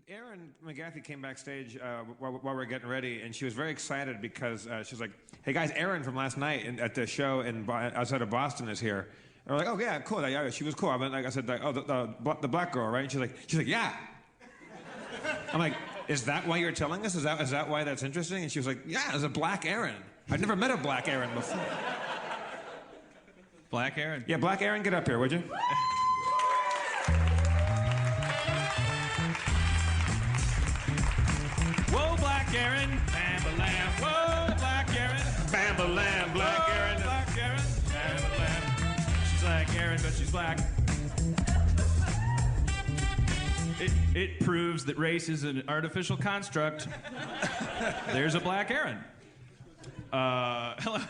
Erin McGathy came backstage while we were getting ready, and she was very excited because she was like, "Hey guys, Erin from last night at the show outside of Boston is here." And we're like, "Oh yeah, cool. Yeah, she was cool." I mean, like I said, like, "Oh, the black girl, right?" And she's like, "Yeah." I'm like, "Is that why you're telling us? Is that why that's interesting?" And she was like, "Yeah, there's a black Erin. I've never met a black Erin before." Black Erin? Yeah, black Erin, get up here, would you? Whoa, Black Erin, bam-a-lam. Whoa, Black Erin, Bam-a-lam, black Erin. Black Erin, bam-a-lam. She's like Erin, but she's black. It proves that race is an artificial construct. There's a Black Erin. Hello.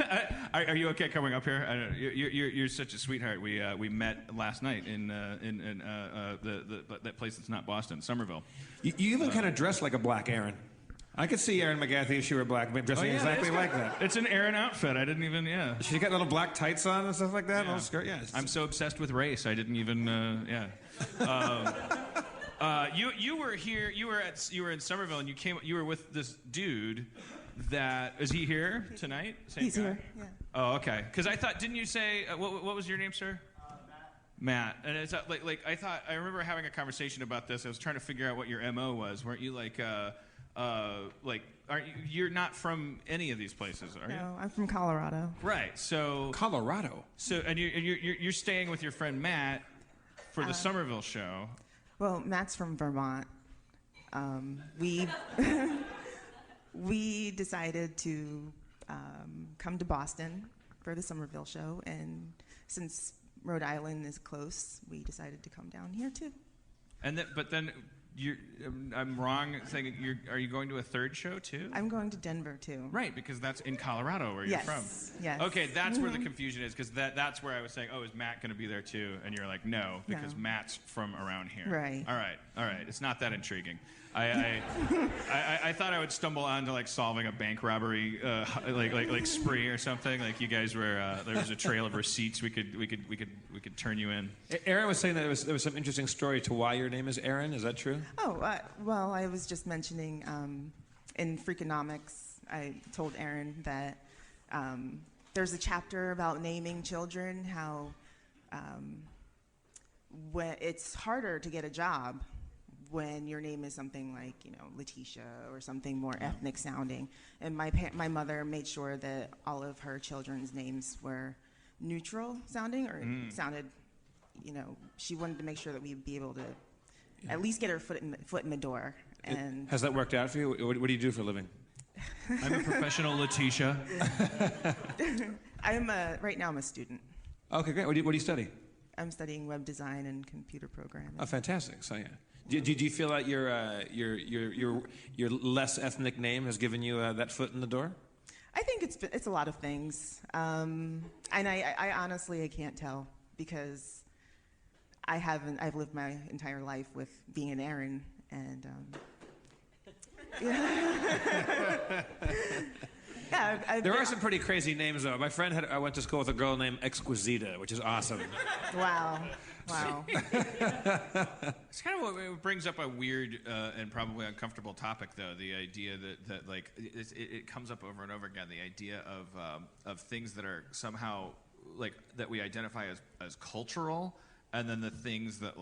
Are you okay coming up here? I don't know. You're such a sweetheart. We met last night in that place that's not Boston, Somerville. You even kind of dress like a black Erin. I could see Erin McGathy if she were black, dressing exactly like that. It's an Erin outfit. I didn't even, yeah. She got little black tights on and stuff like that. Yeah. Little skirt, yeah. I'm so obsessed with race. I didn't even, yeah. You were here. You were in Somerville, and you were with this dude. Is he here tonight? Same He's guy? here. Yeah. Oh, okay. Because I thought, didn't you say what was your name, sir? Matt. And it's I remember having a conversation about this. I was trying to figure out what your MO was. Weren't you you're not from any of these places, are you? No, I'm from Colorado. Right. So Colorado. So you're staying with your friend Matt for the Somerville show. Well, Matt's from Vermont. We decided to come to Boston for the Somerville show, and since Rhode Island is close, we decided to come down here too. But then I'm wrong saying are you going to a third show too? I'm going to Denver too. Right, because that's in Colorado where you're from. Yes. Okay, that's where the confusion is, because that's where I was saying, oh, is Matt going to be there too? And you're like, no, because Matt's from around here. Right. All right. It's not that intriguing. I thought I would stumble onto like solving a bank robbery like spree or something. Like you guys were there was a trail of receipts we could turn you in. Erin was saying that there was some interesting story to why your name is Erin. Is that true? Oh, well, I was just mentioning in Freakonomics, I told Erin that there's a chapter about naming children, how when it's harder to get a job when your name is something like, Letitia or something more ethnic sounding. And my mother made sure that all of her children's names were neutral sounding or sounded, she wanted to make sure that we'd be able to at least get her foot in the door. And has that worked out for you? What do you do for a living? I'm a professional Letitia. Right now I'm a student. Okay, great. What do you study? I'm studying web design and computer programming. Oh, fantastic. So yeah. Do you feel like your less ethnic name has given you that foot in the door? I think it's a lot of things, and I honestly can't tell because I've lived my entire life with being an Erin, and there are some pretty crazy names though. My friend I went to school with a girl named Exquisita, which is awesome. Wow. It's kind of what brings up a weird and probably uncomfortable topic, though. The idea that like it comes up over and over again. The idea of things that are somehow like that we identify as cultural, and then the things that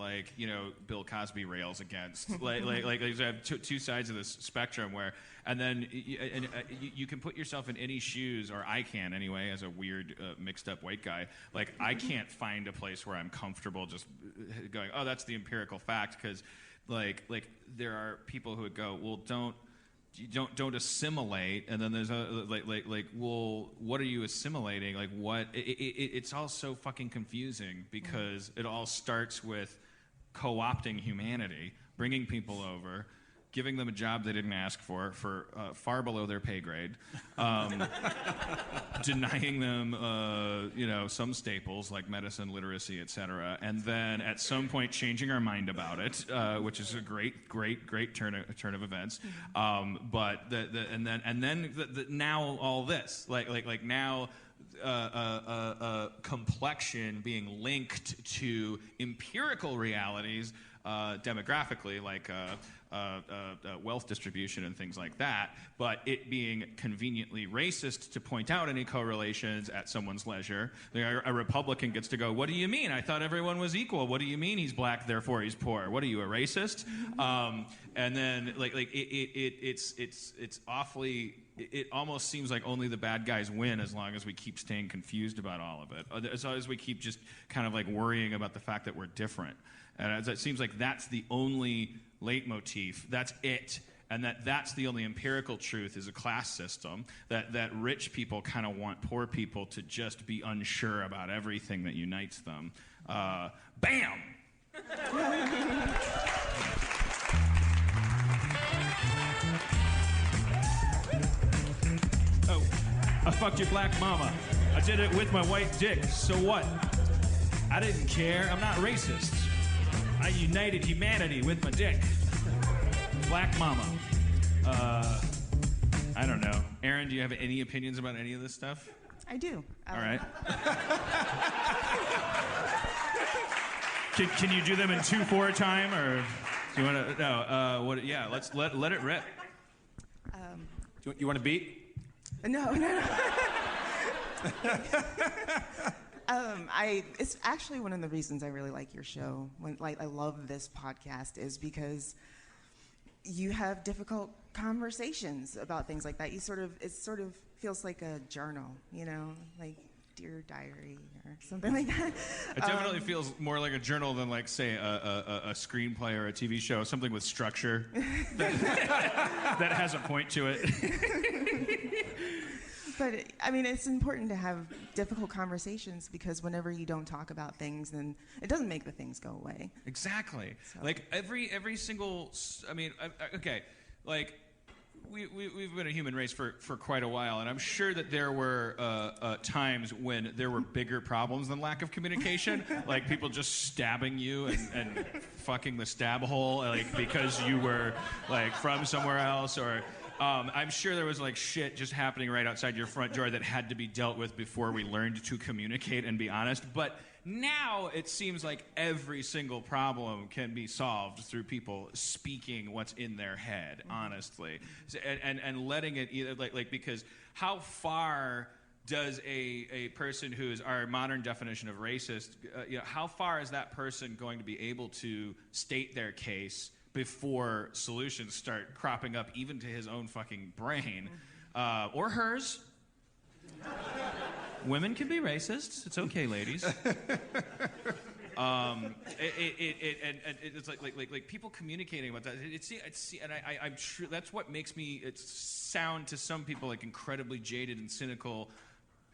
Bill Cosby rails against. like you have two sides of this spectrum where, and then you can put yourself in any shoes, or I can anyway, as a weird mixed up white guy. Like I can't find a place where I'm comfortable just going, oh, that's the empirical fact, because like there are people who would go, well, don't assimilate, and then there's well, what are you assimilating? Like what? It's all so fucking confusing because it all starts with co-opting humanity, bringing people over, giving them a job they didn't ask for far below their pay grade, denying them some staples like medicine, literacy, etc., and then at some point changing our mind about it, which is a great turn of events. But now all this like now. Complexion being linked to empirical realities demographically, like wealth distribution and things like that, but it being conveniently racist to point out any correlations at someone's leisure. A Republican gets to go, what do you mean? I thought everyone was equal. What do you mean he's black, therefore he's poor? What are you, a racist? And then it's awfully... It almost seems like only the bad guys win as long as we keep staying confused about all of it. As long as we keep just kind of like worrying about the fact that we're different. And it seems like that's the only leitmotif. That's it. And that's the only empirical truth is a class system. That rich people kind of want poor people to just be unsure about everything that unites them. Bam! Oh, I fucked your black mama. I did it with my white dick. So what? I didn't care. I'm not racist. I united humanity with my dick. Black mama. I don't know. Erin, do you have any opinions about any of this stuff? I do. All right. Can you do them in 2/4 time, or do you want to? No. What? Yeah. Let's let it rip. You want to beat? No. It's actually one of the reasons I really like your show. I love this podcast is because you have difficult conversations about things like that. It sort of feels like a journal, like Dear Diary or something like that. It definitely feels more like a journal than, like, say, a screenplay or a TV show, something with structure that has a point to it. But, I mean, it's important to have difficult conversations because whenever you don't talk about things, then it doesn't make the things go away. Exactly. So. Like, every single... I mean, okay, like... We've been a human race for quite a while, and I'm sure that there were times when there were bigger problems than lack of communication, like people just stabbing you and fucking the stab hole, like because you were like from somewhere else, or I'm sure there was like shit just happening right outside your front door that had to be dealt with before we learned to communicate and be honest. But now it seems like every single problem can be solved through people speaking what's in their head, honestly, and letting it either like because how far does a person who is our modern definition of racist, how far is that person going to be able to state their case before solutions start cropping up even to his own fucking brain, or hers? Women can be racist. It's okay, ladies. It's like people communicating about that. And I'm sure that's what makes me sound to some people like incredibly jaded and cynical.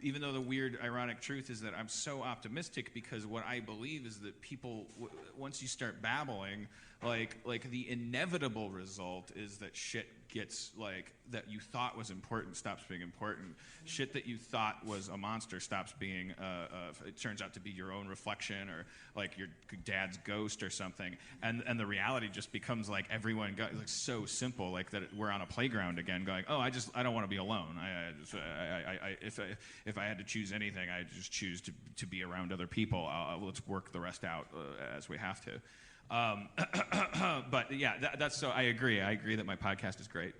Even though the weird, ironic truth is that I'm so optimistic because what I believe is that people, once you start babbling, like the inevitable result is that shit gets like that you thought was important stops being important. Shit that you thought was a monster stops being. It turns out to be your own reflection or like your dad's ghost or something. And the reality just becomes like everyone got like so simple, like that we're on a playground again, going, oh, I don't want to be alone. If I had to choose anything, I just choose to be around other people. Let's work the rest out as we have to. But yeah, that's so. I agree. I agree that my podcast is great.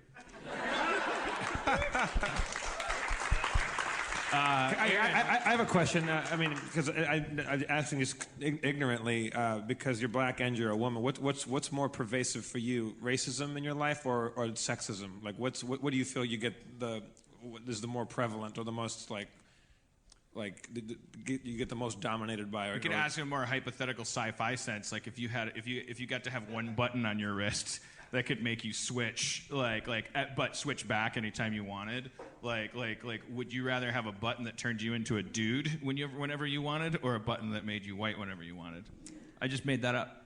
I have a question. I mean, because I'm asking this ignorantly because you're black and you're a woman. What's more pervasive for you, racism in your life or sexism? Like, what do you feel you get is the more prevalent or the most you get the most dominated by? We could ask in a more hypothetical sci-fi sense, like if you got to have one button on your wrist that could make you switch, but switch back anytime you wanted, like would you rather have a button that turned you into a dude whenever you wanted, or a button that made you white whenever you wanted? I just made that up.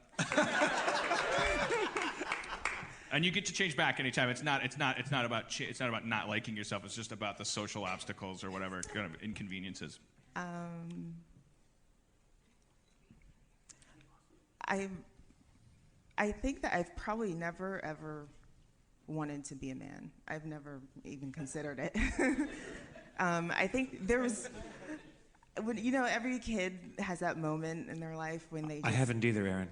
And you get to change back anytime. It's not about not liking yourself. It's just about the social obstacles or whatever kind of inconveniences. I think that I've probably never ever wanted to be a man. I've never even considered it. I think there was. Every kid has that moment in their life when they. I haven't either, Erin.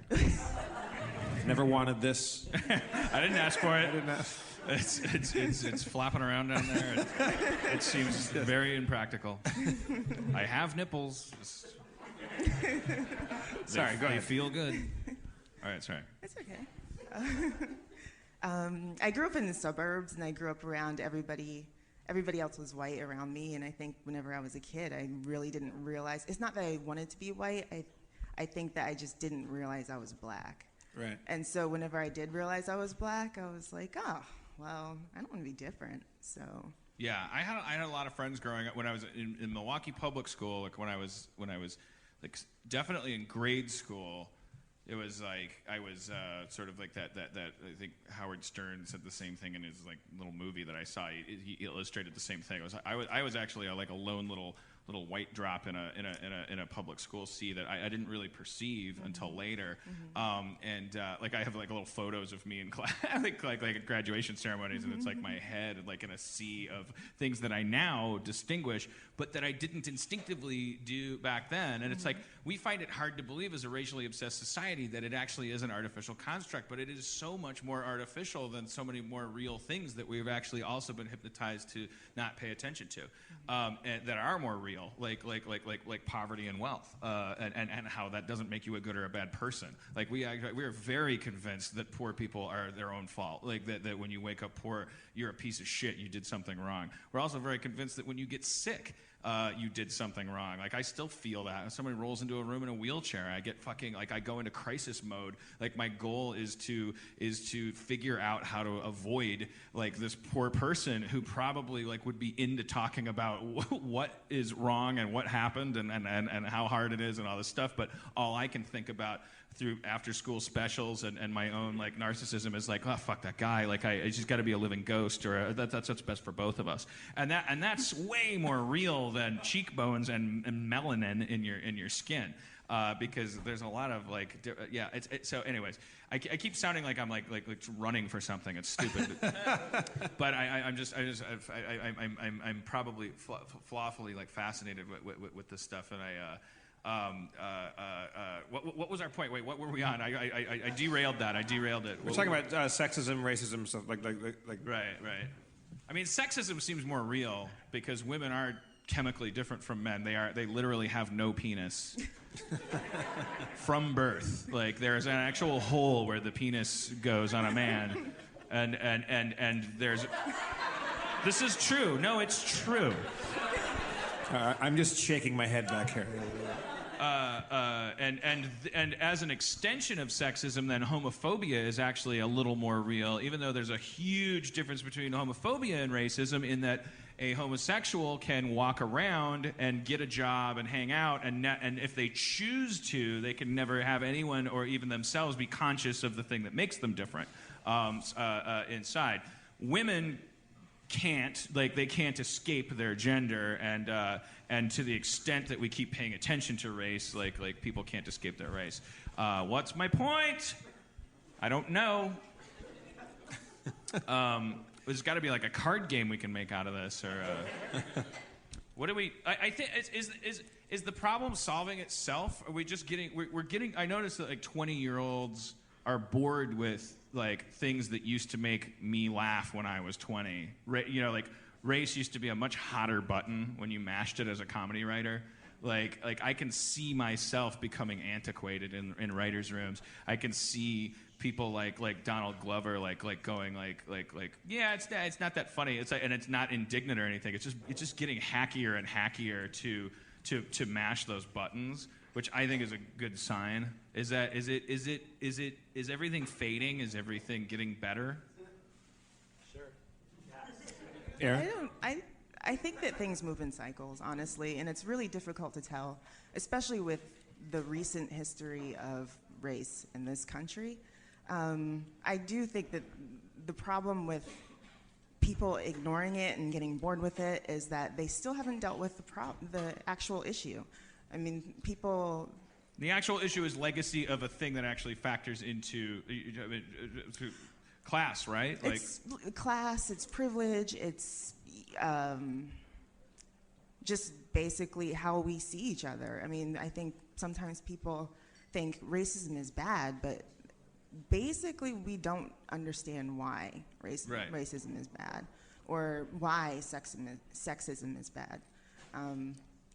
Never wanted this. I didn't ask for it. I didn't ask. It's flopping around down there. It seems very impractical. I have nipples. Sorry, go ahead. They feel good. All right, sorry. It's okay. I grew up in the suburbs, and I grew up around everybody. Everybody else was white around me, and I think whenever I was a kid, I really didn't realize. It's not that I wanted to be white. I think that I just didn't realize I was black. Right. And so whenever I did realize I was black, I was like, oh, well, I don't want to be different. So. Yeah, I had a lot of friends growing up when I was in Milwaukee public school. Like when I was like definitely in grade school. It was like I was sort of like that. I think Howard Stern said the same thing in his like little movie that I saw. He illustrated the same thing. I was actually like a lone little white drop in a public school sea that I didn't really perceive until later. Like I have like little photos of me in class, like at graduation ceremonies, and it's like my head like in a sea of things that I now distinguish, but that I didn't instinctively do back then. And it's like we find it hard to believe as a racially obsessed society that it actually is an artificial construct, but it is so much more artificial than so many more real things that we've actually also been hypnotized to not pay attention to, and that are more real, like poverty and wealth, and how that doesn't make you a good or a bad person. Like we are very convinced that poor people are their own fault. Like that when you wake up poor, you're a piece of shit. You did something wrong. We're also very convinced that when you get sick, you did something wrong. Like I still feel that. If somebody rolls into a room in a wheelchair, I get fucking like I go into crisis mode. Like my goal is to figure out how to avoid like this poor person who probably like would be into talking about what is wrong and what happened and how hard it is and all this stuff. But all I can think about through after school specials and my own like narcissism is like, oh fuck that guy, like I just got to be a living ghost, or that's what's best for both of us, and that's way more real than cheekbones and melanin in your skin, because there's a lot of like so anyways, I keep sounding like I'm like running for something. It's stupid, but I'm probably flawfully like fascinated with this stuff, and what was our point? Wait, what were we on? I derailed that. I derailed it. We're talking about sexism, racism, stuff like. Right. I mean, sexism seems more real because women are chemically different from men. They literally have no penis from birth. Like there's an actual hole where the penis goes on a man, and there's. This is true. No, it's true. I'm just shaking my head back here. And as an extension of sexism, then homophobia is actually a little more real, even though there's a huge difference between homophobia and racism in that a homosexual can walk around and get a job and hang out, and if they choose to, they can never have anyone or even themselves be conscious of the thing that makes them different inside. Women can't, like they can't escape their gender, and to the extent that we keep paying attention to race, like people can't escape their race. What's my point? I don't know. There's got to be like a card game we can make out of this, or what do we? I think is the problem solving itself? Are we just getting? We're getting. I noticed that like 20-year-olds are bored with like things that used to make me laugh when I was 20. Like race used to be a much hotter button when you mashed it as a comedy writer. Like I can see myself becoming antiquated in writers' rooms. I can see people like Donald Glover like going like yeah, it's not that funny. It's like, and it's not indignant or anything. It's just getting hackier and hackier to mash those buttons, which I think is a good sign. Is everything fading? Is everything getting better? Sure. Erin? I think that things move in cycles, honestly, and it's really difficult to tell, especially with the recent history of race in this country. I do think that the problem with people ignoring it and getting bored with it is that they still haven't dealt with the actual issue. I mean, people... The actual issue is legacy of a thing that actually factors into class, right? It's class, it's privilege, it's just basically how we see each other. I mean, I think sometimes people think racism is bad, but basically we don't understand why Right. racism is bad or why sexism is bad.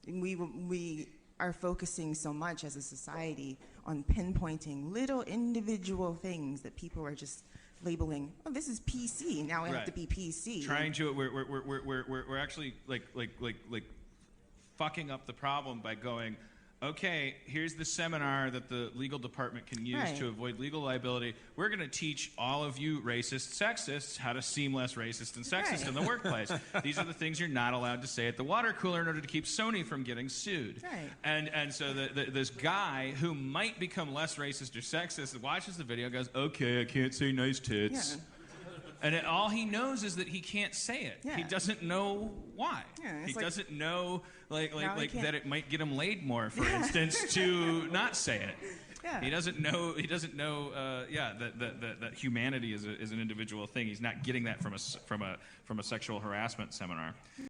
We are focusing so much as a society on pinpointing little individual things that people are just labeling, oh, this is PC, now I have Right. to be PC. Trying to we're actually like fucking up the problem by going, okay, here's the seminar that the legal department can use Right. to avoid legal liability. We're going to teach all of you racist sexists how to seem less racist and sexist Right. in the workplace. These are the things you're not allowed to say at the water cooler in order to keep Sony from getting sued. Right. And so this guy who might become less racist or sexist watches the video and goes, okay, I can't say nice tits. Yeah. And all he knows is that he can't say it. Yeah. He doesn't know why. Yeah, He it's like- doesn't know Now he can't- that it might get him laid more, for instance, to not say it. Yeah. He doesn't know. That humanity is an individual thing. He's not getting that from a sexual harassment seminar.